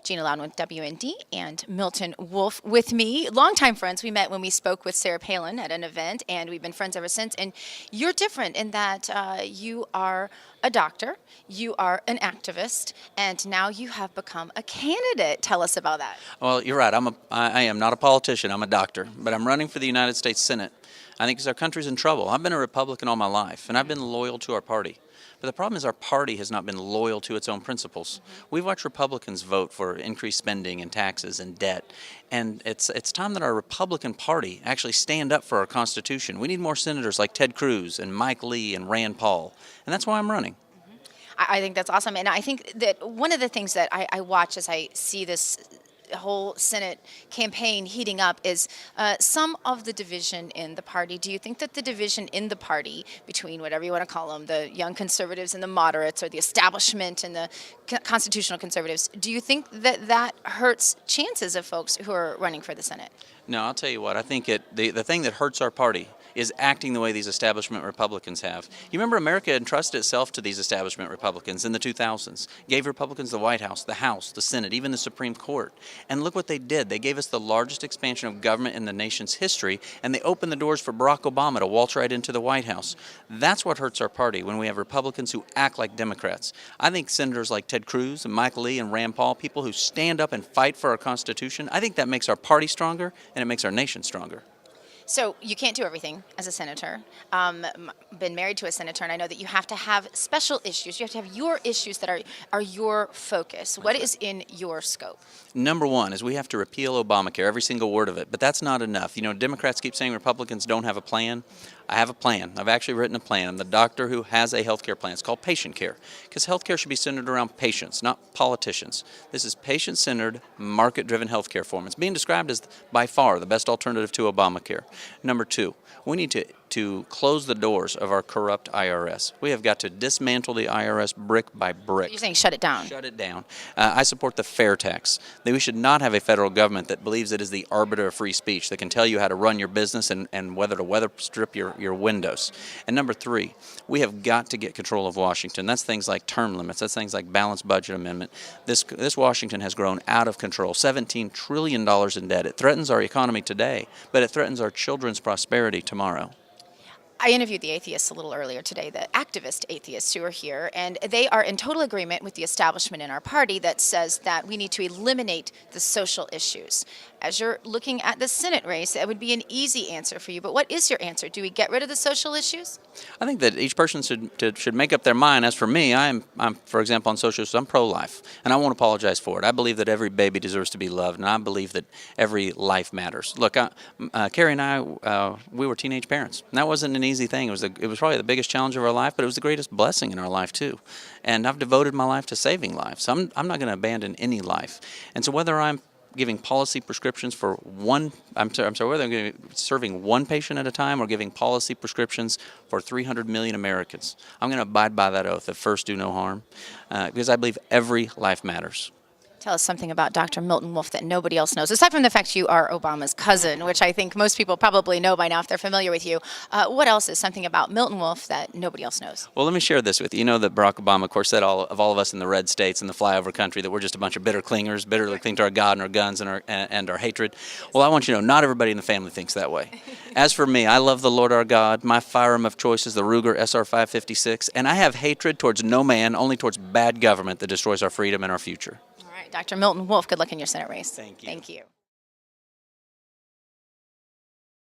Gina Loudon with WND and Milton Wolf with me. Longtime friends. We met when we spoke with Sarah Palin at an event, and we've been friends ever since. And you're different in that you are a doctor, you are an activist, and now you have become a candidate. Tell us about that. Well, you're right. I am not a politician. I'm a doctor, but I'm running for the United States Senate. I think because our country's in trouble. I've been a Republican all my life, and I've been loyal to our party. But the problem is our party has not been loyal to its own principles. We've watched Republicans vote for increased spending and taxes and debt, and it's time that our Republican Party actually stand up for our Constitution. We need more senators like Ted Cruz and Mike Lee and Rand Paul, and that's why I'm running. I think that's awesome. And I think that one of the things that I watch as I see this whole Senate campaign heating up is some of the division in the party. Do you think that the division in the party between whatever you want to call them, the young conservatives and the moderates, or the establishment and the constitutional conservatives, do you think that that hurts chances of folks who are running for the Senate? No, I'll tell you what, I think the thing that hurts our party is acting the way these establishment Republicans have. You remember America entrusted itself to these establishment Republicans in the 2000s, gave Republicans the White House, the Senate, even the Supreme Court. And look what they did. They gave us the largest expansion of government in the nation's history, and they opened the doors for Barack Obama to waltz right into the White House. That's what hurts our party, when we have Republicans who act like Democrats. I think senators like Ted Cruz and Mike Lee and Rand Paul, people who stand up and fight for our Constitution, I think that makes our party stronger and it makes our nation stronger. So you can't do everything as a senator. Been married to a senator, and I know that you have to have special issues. You have to have your issues that are your focus. What is in your scope? Number one is we have to repeal Obamacare, every single word of it, but that's not enough. You know, Democrats keep saying Republicans don't have a plan. I have a plan. I've actually written a plan. I'm the doctor who has a health care plan. It's called patient care, because health care should be centered around patients, not politicians. This is patient-centered, market-driven health care form. It's being described as by far the best alternative to Obamacare. Number two, we need to close the doors of our corrupt IRS. We have got to dismantle the IRS brick by brick. You're saying shut it down. Shut it down. I support the fair tax. That we should not have a federal government that believes it is the arbiter of free speech, that can tell you how to run your business and whether to weather strip your windows. And number three, we have got to get control of Washington. That's things like term limits. That's things like balanced budget amendment. This Washington has grown out of control. $17 trillion in debt. It threatens our economy today, but it threatens our children's prosperity tomorrow. I interviewed the atheists a little earlier today, the activist atheists who are here, and they are in total agreement with the establishment in our party that says that we need to eliminate the social issues. As you're looking at the Senate race, that would be an easy answer for you, but what is your answer? Do we get rid of the social issues? I think that each person should make up their mind. As for me, I'm for example, on social issues, I'm pro-life, and I won't apologize for it. I believe that every baby deserves to be loved, and I believe that every life matters. Look, Carrie and I, we were teenage parents, and that wasn't an easy thing. It was probably the biggest challenge of our life, but it was the greatest blessing in our life too. And I've devoted my life to saving lives. So I'm not going to abandon any life. And so whether I'm giving policy prescriptions for one, whether I'm serving one patient at a time or giving policy prescriptions for 300 million Americans, I'm going to abide by that oath of first do no harm, because I believe every life matters. Tell us something about Dr. Milton Wolf that nobody else knows, aside from the fact you are Obama's cousin, which I think most people probably know by now if they're familiar with you. What else is something about Milton Wolf that nobody else knows? Well, let me share this with you. You know that Barack Obama, of course, said all of us in the red states and the flyover country that we're just a bunch of bitter clingers, bitterly cling to our God and our guns and our hatred. Well, I want you to know, not everybody in the family thinks that way. As for me, I love the Lord our God. My firearm of choice is the Ruger SR 556, and I have hatred towards no man, only towards bad government that destroys our freedom and our future. All right, Dr. Milton Wolf, good luck in your Senate race. Thank you. Thank you.